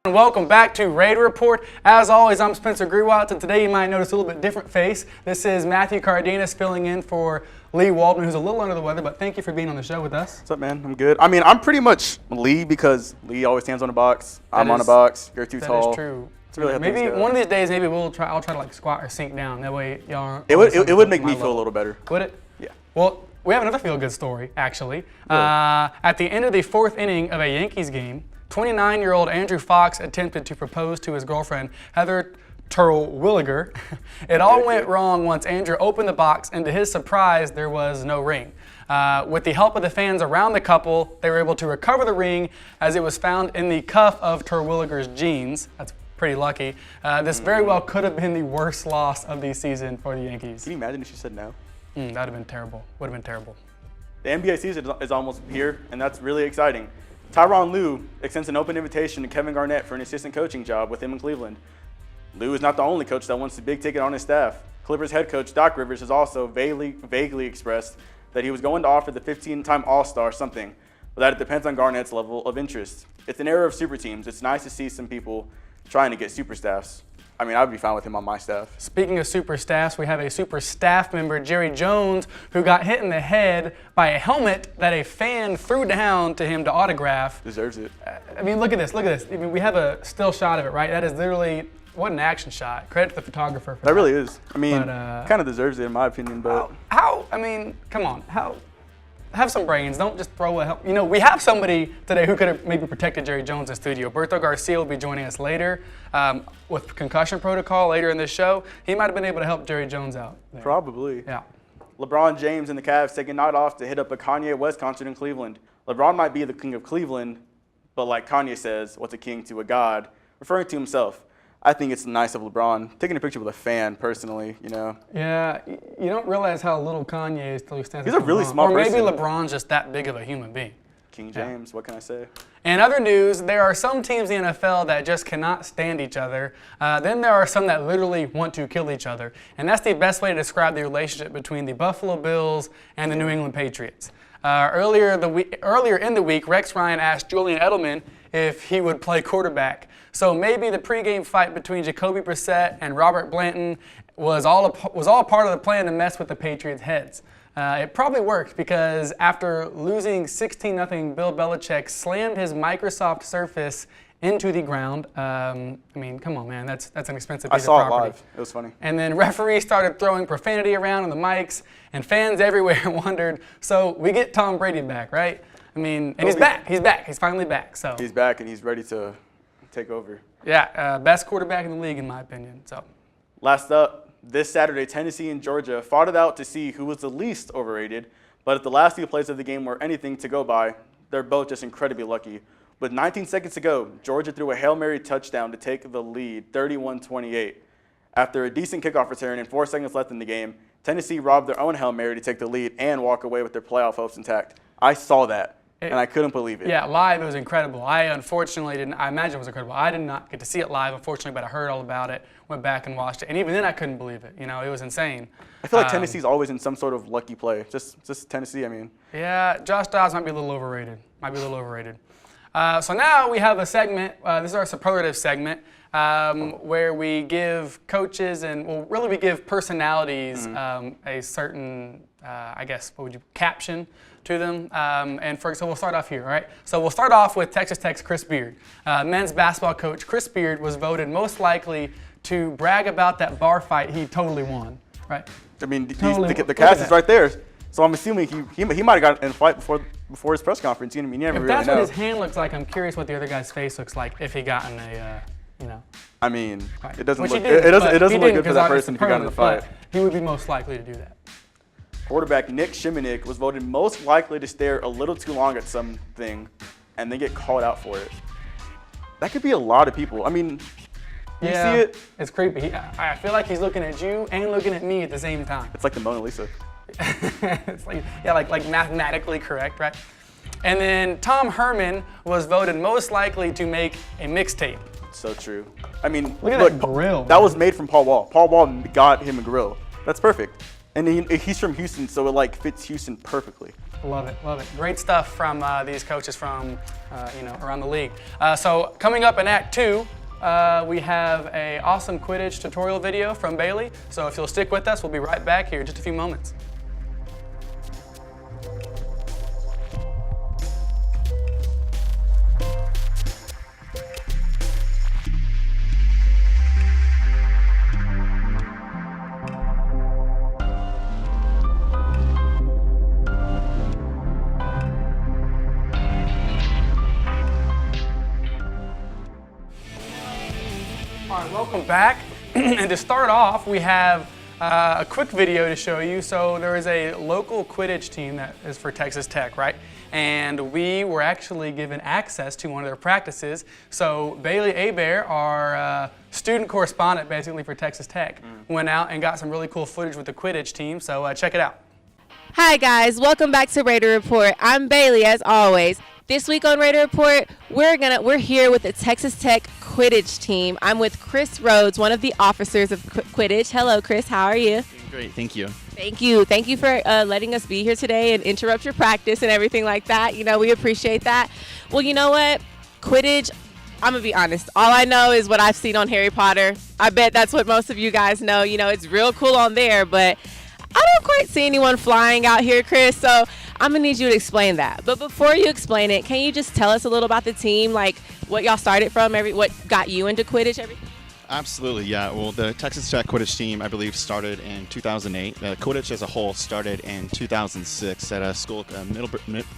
And welcome back to Raider Report. As always, I'm Spencer Grzywacz, and today you might notice a little bit different face. This is Matthew Cardenas filling in for Lee Waldman, who's a little under the weather, but thank you for being on the show with us. What's up, man? I'm good. I mean, I'm pretty much Lee because Lee always stands on a box. I'm on a box. You're too tall. That is true. It's really maybe one of these days, maybe I'll try to like squat or sink down. That way, y'all aren't. It would make me feel a little better. Would it? Yeah. Well, we have another feel-good story, actually. At the end of the fourth inning of a Yankees game, 29-year-old Andrew Fox attempted to propose to his girlfriend, Heather Terwilliger. It all went wrong once Andrew opened the box, and to his surprise, there was no ring. With the help of the fans around the couple, they were able to recover the ring as it was found in the cuff of Terwilliger's jeans. That's pretty lucky. This very well could have been the worst loss of the season for the Yankees. Can you imagine if she said no? That would have been terrible. Would have been terrible. The NBA season is almost here, and that's really exciting. Tyronn Lue extends an open invitation to Kevin Garnett for an assistant coaching job with him in Cleveland. Lue is not the only coach that wants the big ticket on his staff. Clippers head coach Doc Rivers has also vaguely expressed that he was going to offer the 15-time All-Star something, but that it depends on Garnett's level of interest. It's an era of super teams. It's nice to see some people trying to get super staffs. I mean, I'd be fine with him on my staff. Speaking of super staffs, we have a super staff member, Jerry Jones, who got hit in the head by a helmet that a fan threw down to him to autograph. Deserves it. I mean, look at this. Look at this. I mean, we have a still shot of it, right? That is literally, what an action shot. Credit to the photographer for that. That really is. I mean, kind of deserves it in my opinion, but. I mean, come on. Have some brains. Don't just throw a helmet. You know, we have somebody today who could have maybe protected Jerry Jones in studio. Berto Garcia will be joining us later with concussion protocol later in this show. He might have been able to help Jerry Jones out there. Probably. Yeah. LeBron James and the Cavs take a night off to hit up a Kanye West concert in Cleveland. LeBron might be the king of Cleveland, but like Kanye says, what's a king to a god? Referring to himself. I think it's nice of LeBron taking a picture with a fan, personally, you know. Yeah, you don't realize how little Kanye is till he stands. He's a really smart person. Or maybe LeBron's just that big of a human being. King James, what can I say? In other news, there are some teams in the NFL that just cannot stand each other. Then there are some that literally want to kill each other. And that's the best way to describe the relationship between the Buffalo Bills and the New England Patriots. Earlier in the week, Rex Ryan asked Julian Edelman if he would play quarterback. So maybe the pregame fight between Jacoby Brissett and Robert Blanton was all part of the plan to mess with the Patriots' heads. It probably worked because after losing 16-0, Bill Belichick slammed his Microsoft Surface into the ground. I mean, come on, man, that's an expensive piece of property. I saw it live. It was funny. And then referees started throwing profanity around on the mics, and fans everywhere wondered, so we get Tom Brady back, right? I mean, and he's back. He's back. He's finally back. So he's back, and he's ready to take over. Yeah, best quarterback in the league, in my opinion. So, last up, this Saturday, Tennessee and Georgia fought it out to see who was the least overrated. But at the last few plays of the game were anything to go by, they're both just incredibly lucky. With 19 seconds to go, Georgia threw a Hail Mary touchdown to take the lead, 31-28. After a decent kickoff return and 4 seconds left in the game, Tennessee robbed their own Hail Mary to take the lead and walk away with their playoff hopes intact. I saw that. And I couldn't believe it. Yeah, live it was incredible. I unfortunately didn't. I imagine it was incredible. I did not get to see it live, unfortunately, but I heard all about it. Went back and watched it, and even then I couldn't believe it. You know, it was insane. I feel like Tennessee's always in some sort of lucky play. Just Tennessee, I mean. Yeah, Josh Dobbs might be a little overrated. So now we have a segment. This is our superlative segment where we give coaches we give personalities a certain, I guess, caption to them. So we'll start off here, all right? So we'll start off with Texas Tech's Chris Beard. Men's basketball coach Chris Beard was voted most likely to brag about that bar fight he totally won, right? I mean, the cast is right there. So I'm assuming he might have gotten in a fight before his press conference. You never really know. If that's what his hand looks like, I'm curious what the other guy's face looks like if he got in a, I mean, fight. it doesn't look good for that person if he got in a fight. He would be most likely to do that. Quarterback Nick Shimonik was voted most likely to stare a little too long at something and then get called out for it. That could be a lot of people. I mean, you see it? It's creepy. I feel like he's looking at you and looking at me at the same time. It's like the Mona Lisa. It's like mathematically correct, right? And then Tom Herman was voted most likely to make a mixtape. So true. I mean, look at that grill. That was made from Paul Wall. Paul Wall got him a grill. That's perfect. And he's from Houston, so it fits Houston perfectly. Love it, love it. Great stuff from these coaches from around the league. So coming up in Act 2, we have an awesome Quidditch tutorial video from Bailey. So if you'll stick with us, we'll be right back here in just a few moments. All right, welcome back. And to start off, we have a quick video to show you. So there is a local Quidditch team that is for Texas Tech, right? And we were actually given access to one of their practices. So Bailey Hebert, our student correspondent basically for Texas Tech, went out and got some really cool footage with the Quidditch team. So check it out. Hi guys, welcome back to Raider Report. I'm Bailey as always. This week on Raider Report, we're here with the Texas Tech Quidditch team. I'm with Chris Rhodes, one of the officers of Quidditch. Hello, Chris. How are you? Great. Thank you. Thank you. Thank you for letting us be here today and interrupt your practice and everything like that. You know, we appreciate that. Well, you know what? Quidditch, I'm going to be honest. All I know is what I've seen on Harry Potter. I bet that's what most of you guys know. You know, it's real cool on there, but I don't quite see anyone flying out here, Chris, so I'm going to need you to explain that. But before you explain it, can you just tell us a little about the team, like what y'all started from, what got you into Quidditch, everything? Absolutely, yeah. Well, the Texas Tech Quidditch team, I believe, started in 2008. Quidditch as a whole started in 2006 at a school,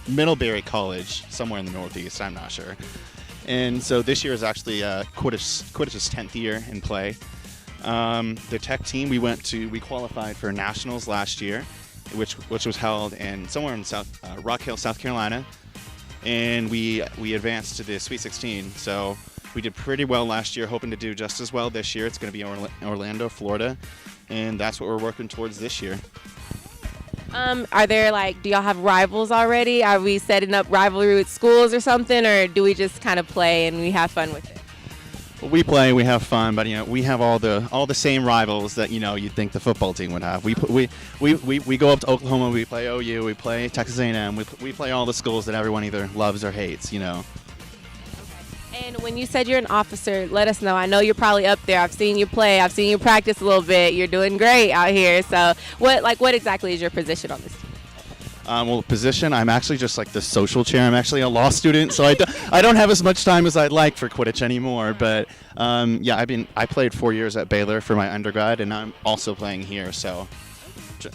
Middlebury College, somewhere in the Northeast, I'm not sure. And so this year is actually Quidditch's 10th year in play. The Tech team, we qualified for Nationals last year, which was held in somewhere in Rock Hill, South Carolina, and we advanced to the Sweet 16. So we did pretty well last year, hoping to do just as well this year. It's going to be Orlando, Florida, and that's what we're working towards this year. Are there do y'all have rivals already? Are we setting up rivalry with schools or something, or do we just kind of play and we have fun with it? We play, we have fun, but we have all the same rivals that you'd think the football team would have. We go up to Oklahoma, we play OU, we play Texas A&M, we play all the schools that everyone either loves or hates. And when you said you're an officer, let us know. I know you're probably up there. I've seen you play. I've seen you practice a little bit. You're doing great out here. So what exactly is your position on this team? Well, position, I'm actually just the social chair. I'm actually a law student, so I don't have as much time as I'd like for Quidditch anymore. But I played 4 years at Baylor for my undergrad, and I'm also playing here. So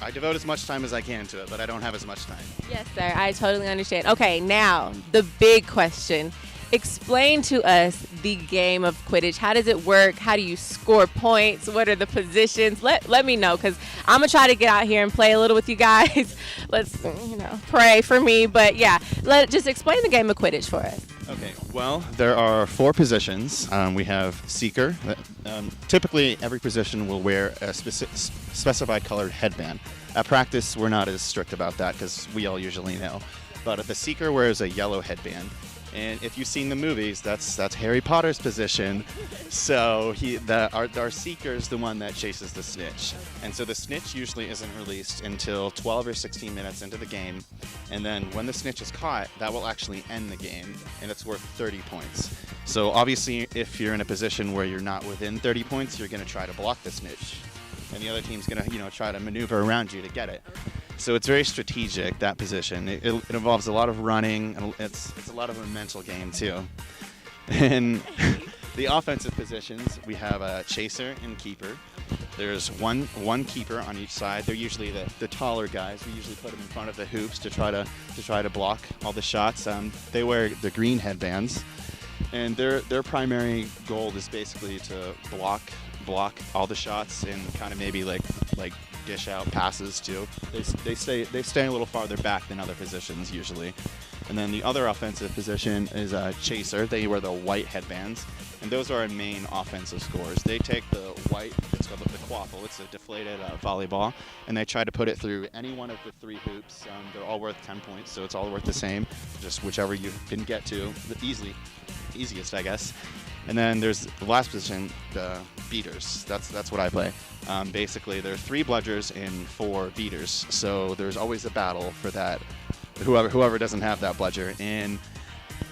I devote as much time as I can to it, but I don't have as much time. Yes, sir. I totally understand. Okay, now the big question. Explain to us the game of Quidditch. How does it work? How do you score points? What are the positions? Let me know, because I'm going to try to get out here and play a little with you guys. Let's, pray for me. But yeah, just explain the game of Quidditch for us. Okay, well, there are 4 positions. We have Seeker. Typically, every position will wear a specified colored headband. At practice, we're not as strict about that because we all usually know. But the Seeker wears a yellow headband. And if you've seen the movies, that's Harry Potter's position. So our Seeker is the one that chases the snitch. And so the snitch usually isn't released until 12 or 16 minutes into the game. And then when the snitch is caught, that will actually end the game, and it's worth 30 points. So obviously, if you're in a position where you're not within 30 points, you're going to try to block the snitch. And the other team's going to try to maneuver around you to get it. So it's very strategic, that position. It involves a lot of running, and it's a lot of a mental game too. And the offensive positions, we have a chaser and keeper. There's one keeper on each side. They're usually the taller guys. We usually put them in front of the hoops to try to block all the shots. They wear the green headbands, and their primary goal is basically to block all the shots and kind of maybe like dish out passes too. They stay a little farther back than other positions usually. And then the other offensive position is a chaser. They wear the white headbands, and those are our main offensive scores. They take the white, it's called the quaffle, it's a deflated volleyball, and they try to put it through any one of the 3 hoops. They're all worth 10 points, so it's all worth the same, just whichever you can get to, the easiest, I guess. And then there's the last position, the beaters. That's what I play. Basically, there are 3 bludgers and 4 beaters, so there's always a battle for that whoever doesn't have that bludger. And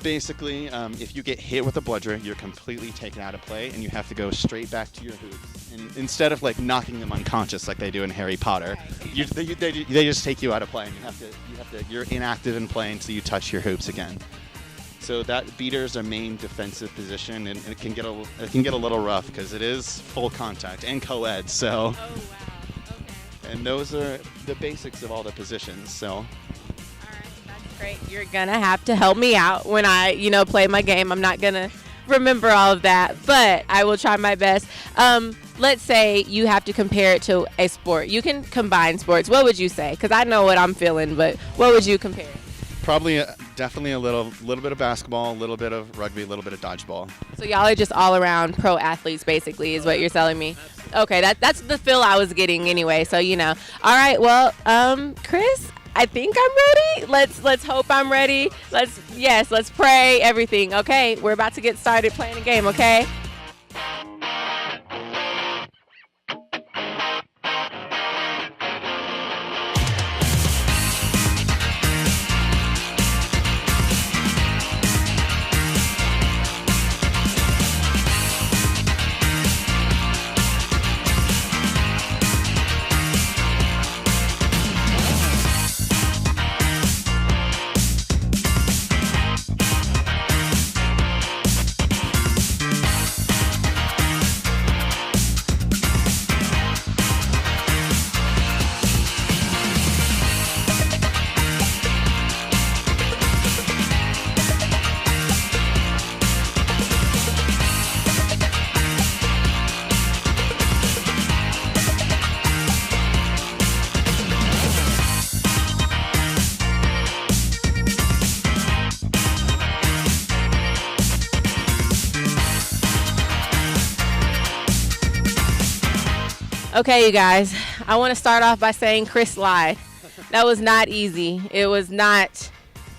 basically, if you get hit with a bludger, you're completely taken out of play, and you have to go straight back to your hoops. And instead of like knocking them unconscious like they do in Harry Potter, they just take you out of play, and you're inactive in play until you touch your hoops again. So that beater is our main defensive position, and it can get a little rough because it is full contact and co-ed. So, Oh, wow. Okay. and those are the basics of all the positions. So. All right, that's great. You're gonna have to help me out when I, play my game. I'm not gonna remember all of that, but I will try my best. Let's say you have to compare it to a sport. You can combine sports. What would you say? Because I know what I'm feeling, but what would you compare? Probably, definitely a little bit of basketball, a little bit of rugby, a little bit of dodgeball. So y'all are just all around pro athletes, basically, is what you're telling me. Okay, that's the feel I was getting anyway. So All right, well, Chris, I think I'm ready. Let's hope I'm ready. Let's pray. Everything. Okay, we're about to get started playing a game. Okay. Okay, you guys, I want to start off by saying Chris lied. That was not easy. It was not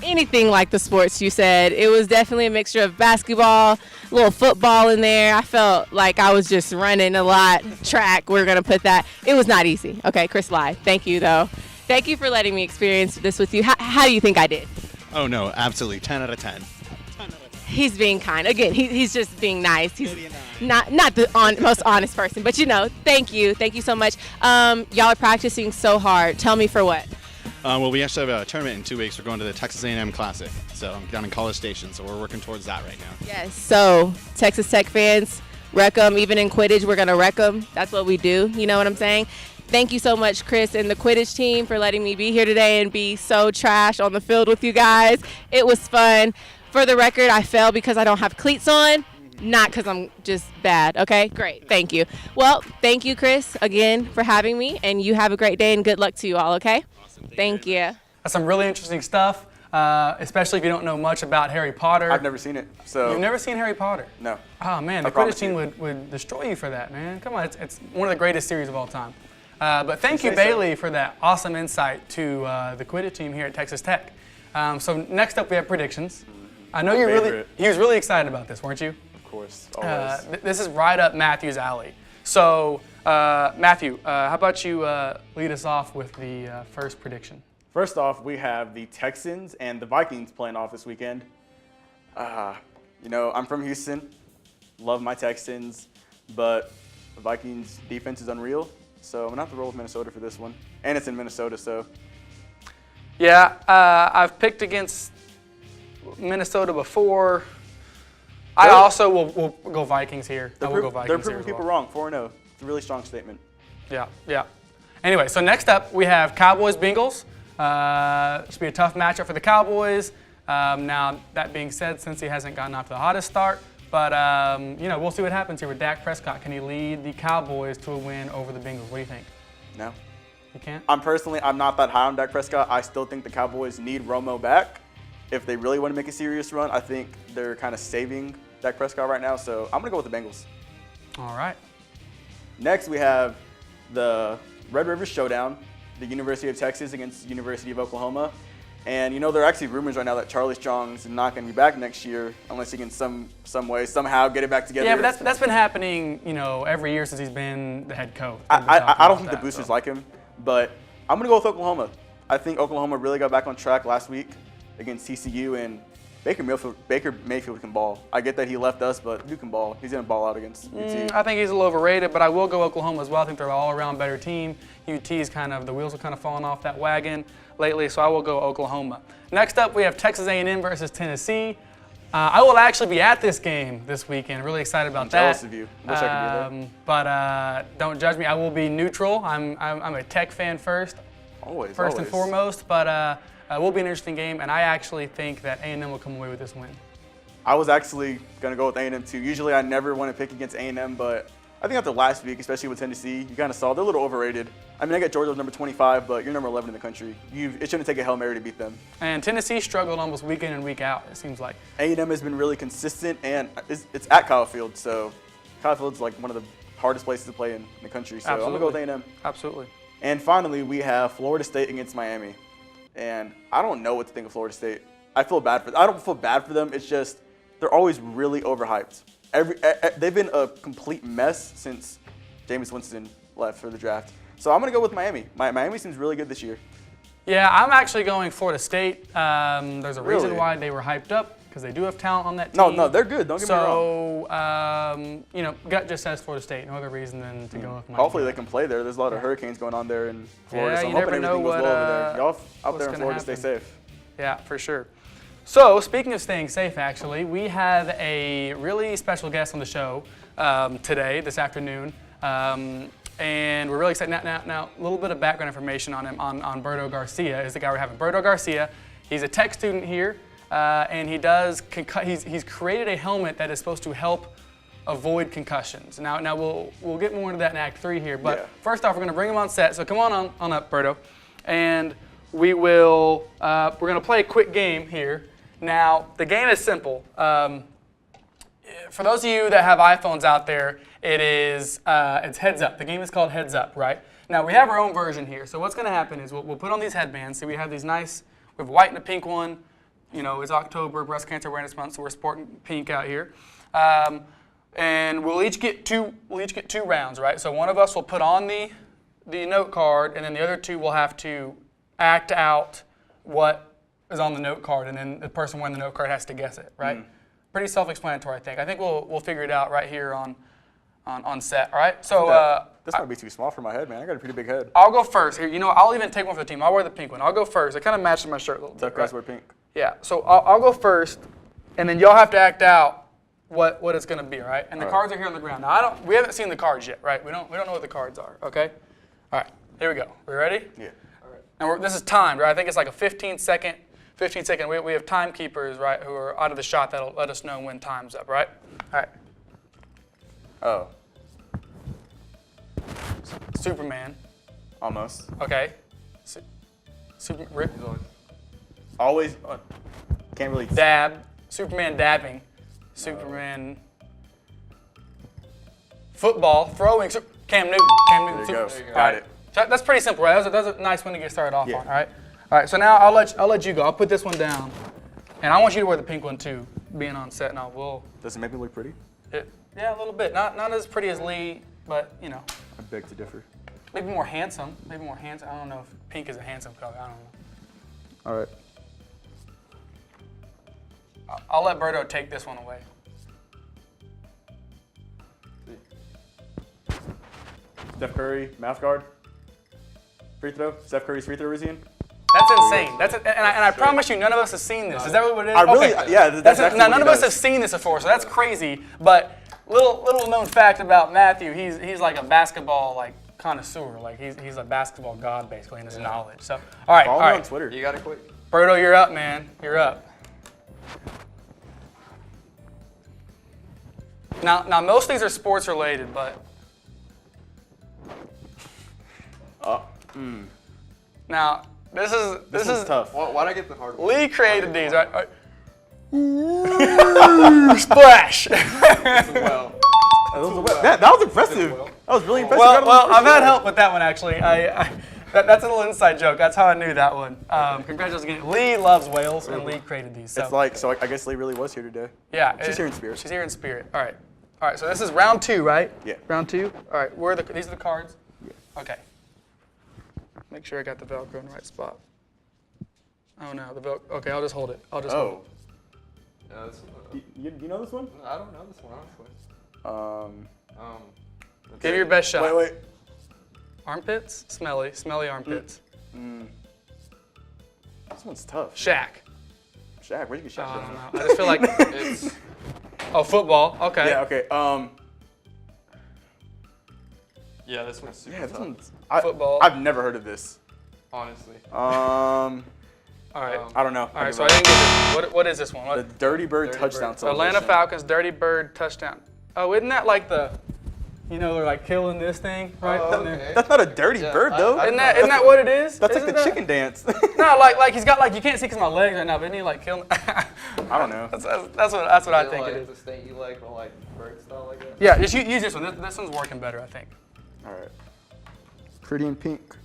anything like the sports you said. It was definitely a mixture of basketball, a little football in there. I felt like I was just running a lot, track, we're going to put that. It was not easy. Okay, Chris lied. Thank you, though. Thank you for letting me experience this with you. How do you think I did? Oh, no, absolutely. 10 out of 10. He's being kind. Again, he's just being nice. He's not the most honest person, but thank you. Thank you so much. Y'all are practicing so hard. Tell me for what? Well, we actually have a tournament in 2 weeks. We're going to the Texas A&M Classic, so down in College Station, so we're working towards that right now. Yes, so Texas Tech fans, wreck them. Even in Quidditch, we're going to wreck them. That's what we do. You know what I'm saying? Thank you so much, Chris, and the Quidditch team for letting me be here today and be so trash on the field with you guys. It was fun. For the record, I fell because I don't have cleats on, not because I'm just bad. Okay, great. Thank you. Well, thank you, Chris, again for having me, and you have a great day and good luck to you all, okay? Awesome. Thank you. That's some really interesting stuff, especially if you don't know much about Harry Potter. I've never seen it, so. You've never seen Harry Potter? No. Oh, man, the Quidditch team would destroy you for that, man. Come on, it's one of the greatest series of all time. But thank you, Bailey, for that awesome insight to the Quidditch team here at Texas Tech. So next up, we have predictions. I know he was really excited about this, weren't you? Of course, always. This is right up Matthew's alley. So, Matthew, how about you lead us off with the first prediction? First off, we have the Texans and the Vikings playing off this weekend. I'm from Houston, love my Texans, but the Vikings defense is unreal, so I'm going to have to roll with Minnesota for this one. And it's in Minnesota, so. Yeah, I've picked against Minnesota before. I also will go Vikings here. They're proving people wrong, 4-0. It's a really strong statement. Yeah. Anyway, so next up we have Cowboys-Bengals. Should be a tough matchup for the Cowboys. Now, that being said, since he hasn't gotten off to the hottest start, but we'll see what happens here with Dak Prescott. Can he lead the Cowboys to a win over the Bengals? What do you think? No. You can't? I'm not that high on Dak Prescott. I still think the Cowboys need Romo back. If they really want to make a serious run, I think they're kind of saving Dak Prescott right now, so I'm going to go with the Bengals. All right. Next, we have the Red River Showdown, the University of Texas against the University of Oklahoma. And, there are actually rumors right now that Charlie Strong's not going to be back next year unless he can some way, somehow get it back together. Yeah, but that's been happening, every year since he's been the head coach. I don't think the boosters like him, but I'm going to go with Oklahoma. I think Oklahoma really got back on track last week against TCU, and Baker Mayfield can ball. I get that he left us, but you can ball. He's going to ball out against UT. I think he's a little overrated, but I will go Oklahoma as well. I think they're an all-around better team. UT's the wheels are kind of falling off that wagon lately, so I will go Oklahoma. Next up, we have Texas A&M versus Tennessee. I will actually be at this game this weekend. Really excited about that. I'm jealous of you. Wish I could be there. But don't judge me. I will be neutral. I'm a Tech fan first Always. and foremost. But it will be an interesting game, and I actually think that A&M will come away with this win. I was actually going to go with A&M too. Usually I never want to pick against A&M, but I think after last week, especially with Tennessee, you kind of saw they're a little overrated. I mean, I got Georgia's number 25, but you're number 11 in the country. It shouldn't take a Hail Mary to beat them. And Tennessee struggled almost week in and week out, it seems like. A&M has been really consistent, and it's at Kyle Field, so Kyle Field's like one of the hardest places to play in the country. So Absolutely. I'm going to go with A&M. Absolutely. And finally, we have Florida State against Miami. And I don't know what to think of Florida State. I don't feel bad for them. It's just they're always really overhyped. They've been a complete mess since Jameis Winston left for the draft. So I'm going to go with Miami. Miami seems really good this year. Yeah, I'm actually going Florida State. There's a reason Really? why they were hyped up, because they do have talent on that team. No, they're good. Don't get me wrong. So, gut just says Florida State. No other reason than to go with Miami. Hopefully they can play there. There's a lot of hurricanes going on there in Florida, Yeah, so I'm you hoping never know everything goes what, well over there. Y'all out what's there in gonna Florida, stay happen. safe. Yeah, for sure. So, speaking of staying safe, actually, we have a really special guest on the show this afternoon. And we're really excited. Now, a little bit of background information on him. On Berto Garcia is the guy we're having. Berto Garcia, he's a tech student here, and he's created a helmet that is supposed to help avoid concussions. Now we'll get more into that in Act 3 here, but First off, we're going to bring him on set. So come on up, Berto, and we're going to play a quick game here. Now the game is simple. For those of you that have iPhones out there, it's Heads Up. The game is called Heads Up, right? Now we have our own version here. So what's going to happen is we'll put on these headbands. See, we have these nice. We have a white and a pink one. You know, it's October, Breast Cancer Awareness Month, so we're sporting pink out here. And we'll each get two rounds, right? So one of us will put on the note card, and then the other two will have to act out what is on the note card, and then the person wearing the note card has to guess it, right? Pretty self-explanatory, I think. I think we'll figure it out right here on set, all right? So This might be too small for my head, man. I got a pretty big head. I'll go first. Here, I'll even take one for the team. I'll wear the pink one. I'll go first. It kind of matches my shirt a little bit. Tough guys wear pink. Yeah. So I'll go first, and then y'all have to act out what it's going to be, all right? And the cards are here on the ground. Now we haven't seen the cards yet, right? We don't know what the cards are, okay? All right. Here we go. We ready? Yeah. All right. And this is timed, right? I think it's like a 15 second. We have timekeepers, right, who are out of the shot that'll let us know when time's up, right? All right. Oh. Superman. Almost. Okay. Rip. Always. Can't really. Dab. Superman dabbing. Superman. Football. Throwing. Cam Newton. There you go. All Got right. it. So that's pretty simple, right? That's a nice one to get started off on, all right? All right, so now I'll let you go. I'll put this one down. And I want you to wear the pink one too, being on set, and I will. Does it make me look pretty? Yeah, a little bit. Not as pretty as Lee, but I beg to differ. maybe more handsome. I don't know if pink is a handsome color. I don't know. All right. I'll let Berto take this one away. Steph Curry, mouth guard. Free throw. Steph Curry's free throw routine. That's insane. And I promise you, none of us have seen this. Is that what it is? I really, okay. yeah. That's Now, actually none what of he us have does. seen this before, so that's crazy. But little known fact about Matthew, he's like a basketball connoisseur. Like he's a basketball god basically in his knowledge. So all right, Follow all me right. on Twitter. You got it quick. Berto, you're up, man. You're up. Now most of these are sports related, but now this is tough. Why'd I get the hard one? Lee created these, right? Splash. Well, That was impressive. That was really impressive. Well, I've had help with that one actually. That's a little inside joke. That's how I knew that one. Congratulations again. Lee loves whales, and Lee created these. So. It's like, so I guess Lee really was here today. Yeah. She's here in spirit. She's here in spirit. All right. All right. So this is round 2, right? Yeah. Round 2. All right. These are the cards. Yeah. Okay. Make sure I got the Velcro in the right spot. Oh no, the Velcro. Okay, I'll just hold it. I'll just hold Oh. Yeah, this, You know this one? I don't know this one, honestly. it. Give it your best shot. Wait. Armpits? Smelly armpits. This one's tough. Shaq. Shaq, where'd you get I Shaq don't from? know. I just feel like It's oh, football. Okay. Yeah, okay. yeah, this one's super Yeah, this tough. one's Football. I've never heard of this. Honestly. All right. I don't know. All right. So I didn't get this. What is this one? The What? Dirty Bird Dirty touchdown Bird. celebration. Atlanta Falcons Dirty Bird touchdown. Oh, isn't that like the, they're like killing this thing right? Oh, in there? okay. That's not a dirty Yeah, bird though. I- Isn't that what it is? That's like Isn't the that- chicken dance. No, like he's got you can't see because my legs right now, but isn't he like killing? I don't know. That's what I Is think like it is. the state you like, or like bird style like that? Yeah, just use this one. This one's working better, I think. All right. Pretty in pink.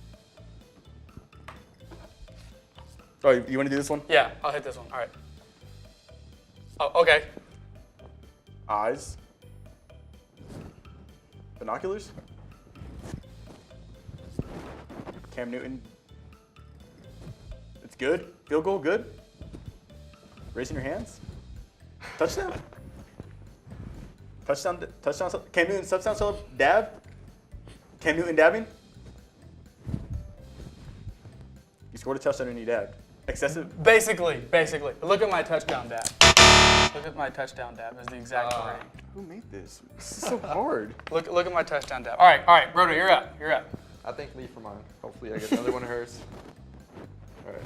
Oh, you want to do this one? Yeah, I'll hit this one. All right. Oh, okay. Eyes. Binoculars. Cam Newton. It's good. Field goal, good. Raising your hands. Touchdown. Touchdown. Cam Newton touchdown. Dab. Cam Newton dabbing. You scored a touchdown and you dabbed. Excessive. Basically. Look at my touchdown dab. Look at my touchdown dab. Is the exact wording. Who made this? This is so hard. Look at my touchdown dab. All right, Brodo, you're up. I think leave for mine. Hopefully I get another one of hers. All right.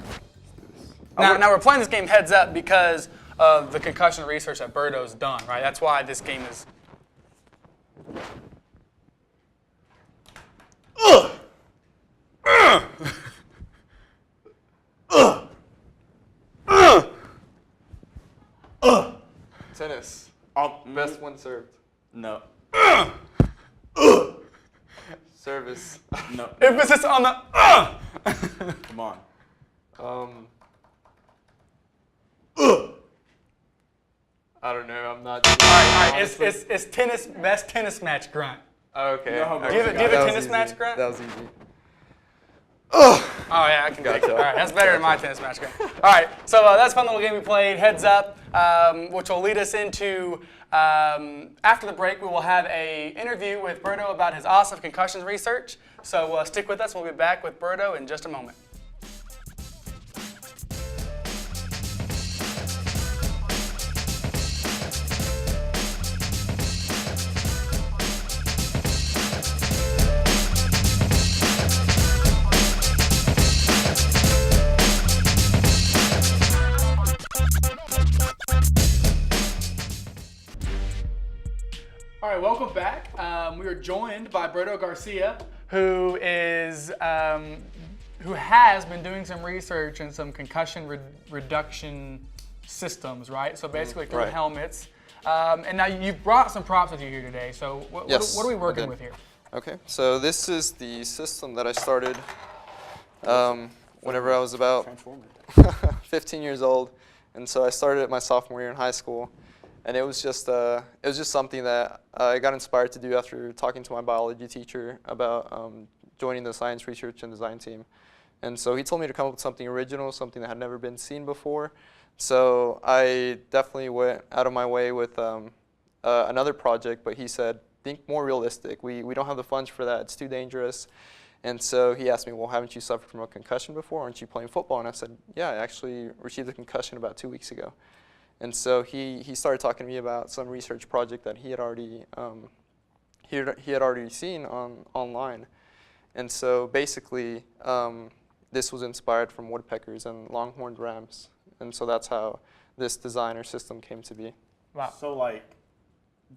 Now we're playing this game heads up because of the concussion research that Berto's done, right? That's why this game is. Tennis. Oh, Best one served. No. Service. No. Emphasis on the. Come on. I don't know. I'm not. All right. Honestly. It's best tennis match grunt. Okay. You know how okay. good Do you have a That was tennis easy. match grunt? That was easy. Oh yeah, I can take it. Gotcha. All right, that's better than my tennis match grunt. All right, so that's a fun little game we played. Heads up, which will lead us into after the break. We will have a interview with Berto about his awesome concussions research. So stick with us. We'll be back with Berto in just a moment. All right, welcome back. We are joined by Berto Garcia, who has been doing some research in some concussion reduction systems, right? So basically through right. helmets. And now you've brought some props with you here today. So what are we I working did. with here? Okay, so this is the system that I started whenever I was about Transformer. 15 years old, and so I started it my sophomore year in high school, and it was just something that I got inspired to do after talking to my biology teacher about joining the science research and design team, and so he told me to come up with something original, something that had never been seen before. So I definitely went out of my way with another project, but he said, think more realistic. We don't have the funds for that. It's too dangerous. And so he asked me, well, haven't you suffered from a concussion before? Aren't you playing football? And I said, yeah, I actually received a concussion about 2 weeks ago. And so he started talking to me about some research project that he had already seen online. And so basically, this was inspired from woodpeckers and longhorned rams. And so that's how this design or system came to be. Wow. So like,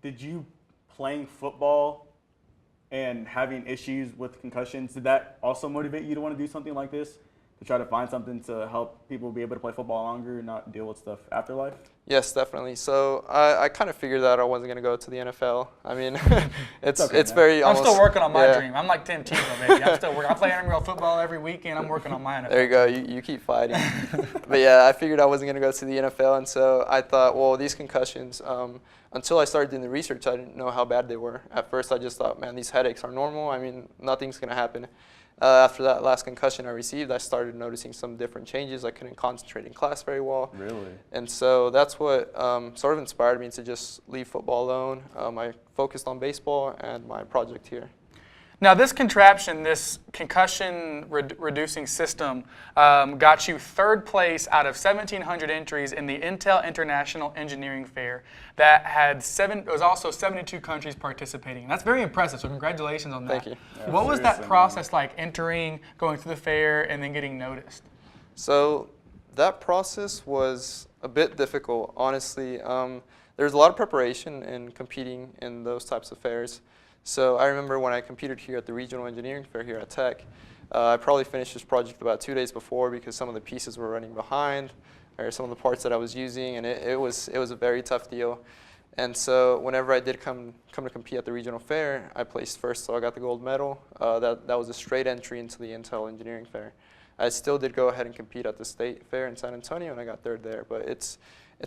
did you playing football and having issues with concussions, did that also motivate you to want to do something like this? To try to find something to help people be able to play football longer and not deal with stuff after life? Yes, definitely. So I kind of figured that I wasn't going to go to the NFL. I mean, it's okay, it's man. very I'm almost, still working on my yeah. dream. I'm like Tim Tebow, baby. I'm still working. I play intramural football every weekend. I'm working on my NFL. There you go. You keep fighting. But yeah, I figured I wasn't going to go to the NFL, and so I thought, well, these concussions, until I started doing the research, I didn't know how bad they were. At first, I just thought, man, these headaches are normal. I mean, nothing's going to happen. After that last concussion I received, I started noticing some different changes. I couldn't concentrate in class very well. Really? And so that's what sort of inspired me to just leave football alone. I focused on baseball and my project here. Now, this contraption, this concussion reducing system, got you 3rd place out of 1,700 entries in the Intel International Engineering Fair that had it was also 72 countries participating. That's very impressive, so congratulations on that. Thank you. Yeah, What was that seriously, process like, entering, going through the fair, and then getting noticed? So that process was a bit difficult, honestly. There's a lot of preparation in competing in those types of fairs. So I remember when I competed here at the Regional Engineering Fair here at Tech, I probably finished this project about 2 days before because some of the pieces were running behind, or some of the parts that I was using, and it was a very tough deal. And so whenever I did come to compete at the regional fair, I placed first, so I got the gold medal. That was a straight entry into the Intel Engineering Fair. I still did go ahead and compete at the state fair in San Antonio, and I got 3rd there. But it's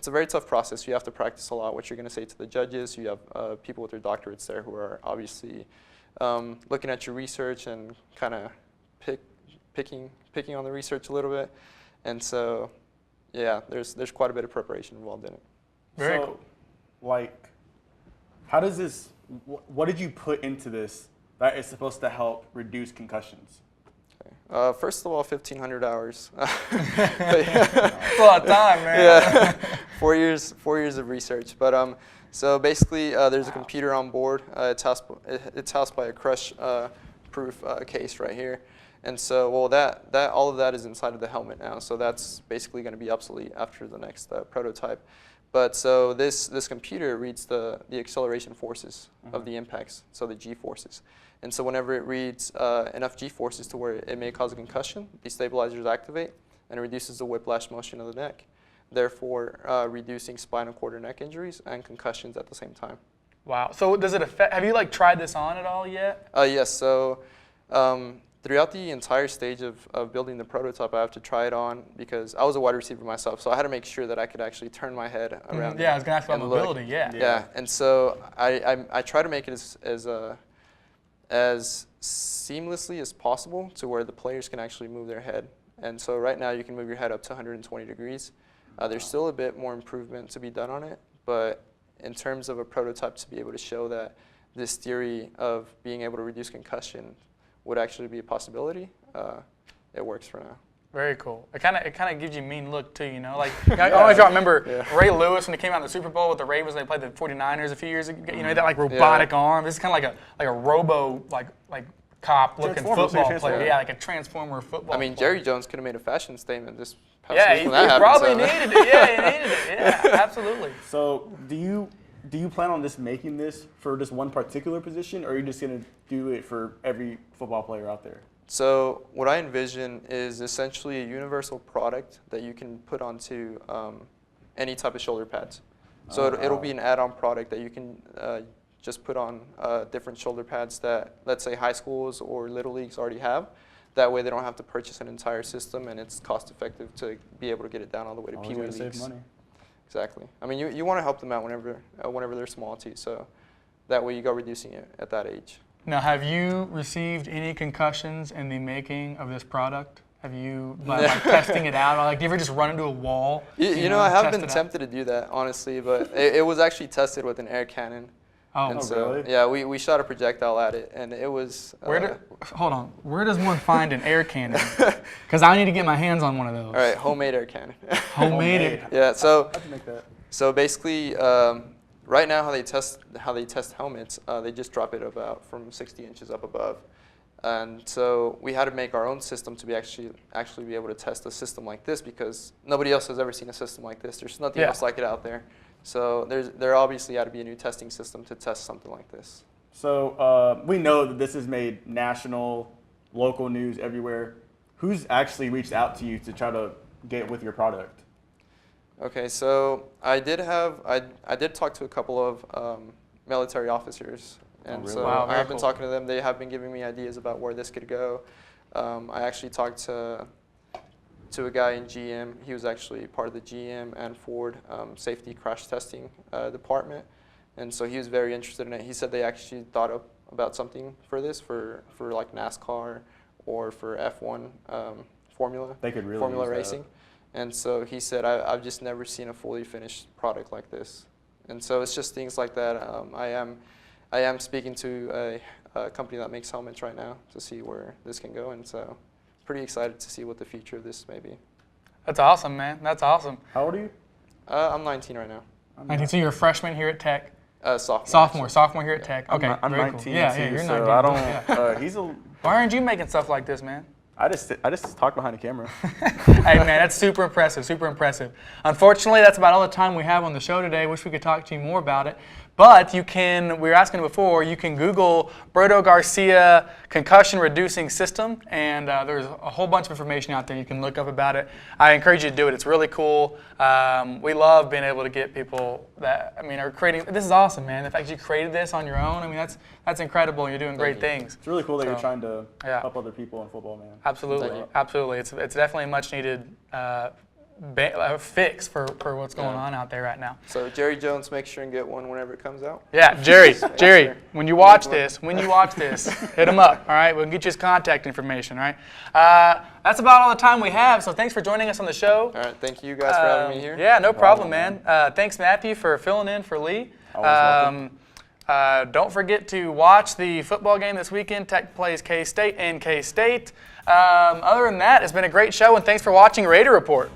a very tough process. You have to practice a lot what you're going to say to the judges. You have people with their doctorates there who are obviously looking at your research and kind of picking on the research a little bit. And so, yeah, there's quite a bit of preparation involved in it. Very so, cool. Like, how does this, what did you put into this that is supposed to help reduce concussions? First of all, 1,500 hours. That's a lot of time, man. Yeah, 4 years of research. But so basically, there's a computer on board. It's housed by a crush-proof case right here. And so, well, all of that is inside of the helmet now. So that's basically going to be obsolete after the next prototype. But so this computer reads the acceleration forces of the impacts, so the G forces. And so whenever it reads enough G forces to where it may cause a concussion, these stabilizers activate and it reduces the whiplash motion of the neck, therefore reducing spinal cord or neck injuries and concussions at the same time. Wow. So does it affect, have you like tried this on at all yet? Yes. So throughout the entire stage of building the prototype, I have to try it on because I was a wide receiver myself, so I had to make sure that I could actually turn my head around. Yeah, I was going to ask about and look. mobility, yeah. Yeah, and so I try to make it as seamlessly as possible to where the players can actually move their head. And so right now you can move your head up to 120 degrees. There's still a bit more improvement to be done on it, but in terms of a prototype to be able to show that this theory of being able to reduce concussion would actually be a possibility, it works for now. Very cool. It kind of gives you a mean look too, you know. Like I always remember Ray Lewis when he came out in the Super Bowl with the Ravens. They played the 49ers a few years ago. You know, he had that like robotic arm. This is kind of like a robo like cop looking football player. Yeah, like a transformer football. I mean, player. Jerry Jones could have made a fashion statement this past Yeah, week he when that happened, probably so. needed it. Yeah, he needed it. Yeah, absolutely. So do you plan on just making this for just one particular position, or are you just going to do it for every football player out there? So what I envision is essentially a universal product that you can put onto any type of shoulder pads. So it'll be an add-on product that you can just put on different shoulder pads that, let's say, high schools or little leagues already have. That way they don't have to purchase an entire system, and it's cost-effective to be able to get it down all the way to Pee Wee leagues. Save money. Exactly. I mean, you want to help them out whenever they're small too. So that way you go reducing it at that age. Now, have you received any concussions in the making of this product? Have you, like testing it out? Like, do you ever just run into a wall? You know, I have been tempted to do that, honestly, but it was actually tested with an air cannon. Oh, and so, really? yeah, we shot a projectile at it, and it was... hold on. Where does one find an air cannon? Because I need to get my hands on one of those. All right, homemade air cannon. Homemade. Yeah, so... I have to make that. So basically, right now how they test helmets, they just drop it about from 60 inches up above. And so we had to make our own system to be actually be able to test a system like this because nobody else has ever seen a system like this. There's nothing else like it out there. So there obviously had to be a new testing system to test something like this. So we know that this has made national, local news everywhere. Who's actually reached out to you to try to get with your product? Okay, so I did talk to a couple of military officers, and really? so Wow, I have been cool. talking to them. They have been giving me ideas about where this could go. I actually talked to a guy in GM. He was actually part of the GM and Ford safety crash testing department, and so he was very interested in it. He said they actually thought about something for this for like NASCAR or for F1 formula. They could really formula use that. racing. And so he said, I've just never seen a fully finished product like this. And so it's just things like that. I am speaking to a company that makes helmets right now to see where this can go, and so pretty excited to see what the future of this may be. That's awesome, man. That's awesome. How old are you? I'm 19 right now. 19, so you're a freshman here at Tech? Sophomore. Sophomore here at Tech. Okay, I'm very 19 cool. Yeah, too, you're so 19. I don't. Yeah. He's a. Why aren't you making stuff like this, man? I just talk behind the camera. Hey, man, that's super impressive, super impressive. Unfortunately, that's about all the time we have on the show today. Wish we could talk to you more about it. But you can, we were asking before, you can Google Berto Garcia Concussion Reducing System, and there's a whole bunch of information out there you can look up about it. I encourage you to do it. It's really cool. We love being able to get people that, are creating, this is awesome, man. The fact that you created this on your own, that's incredible. You're doing great things. It's really cool that you're trying to yeah. help other people in football, man. Absolutely, absolutely. It's definitely a much needed fix for what's going on out there right now. So Jerry Jones, make sure and get one whenever it comes out. Yeah, Jerry, when you watch this, hit him up, all right? We'll get you his contact information, all right? That's about all the time we have, so thanks for joining us on the show. All right, thank you guys for having me here. Yeah, no problem, man. Thanks, Matthew, for filling in for Lee. Don't forget to watch the football game this weekend. Tech plays K-State and K-State. Other than that, it's been a great show, and thanks for watching Raider Report.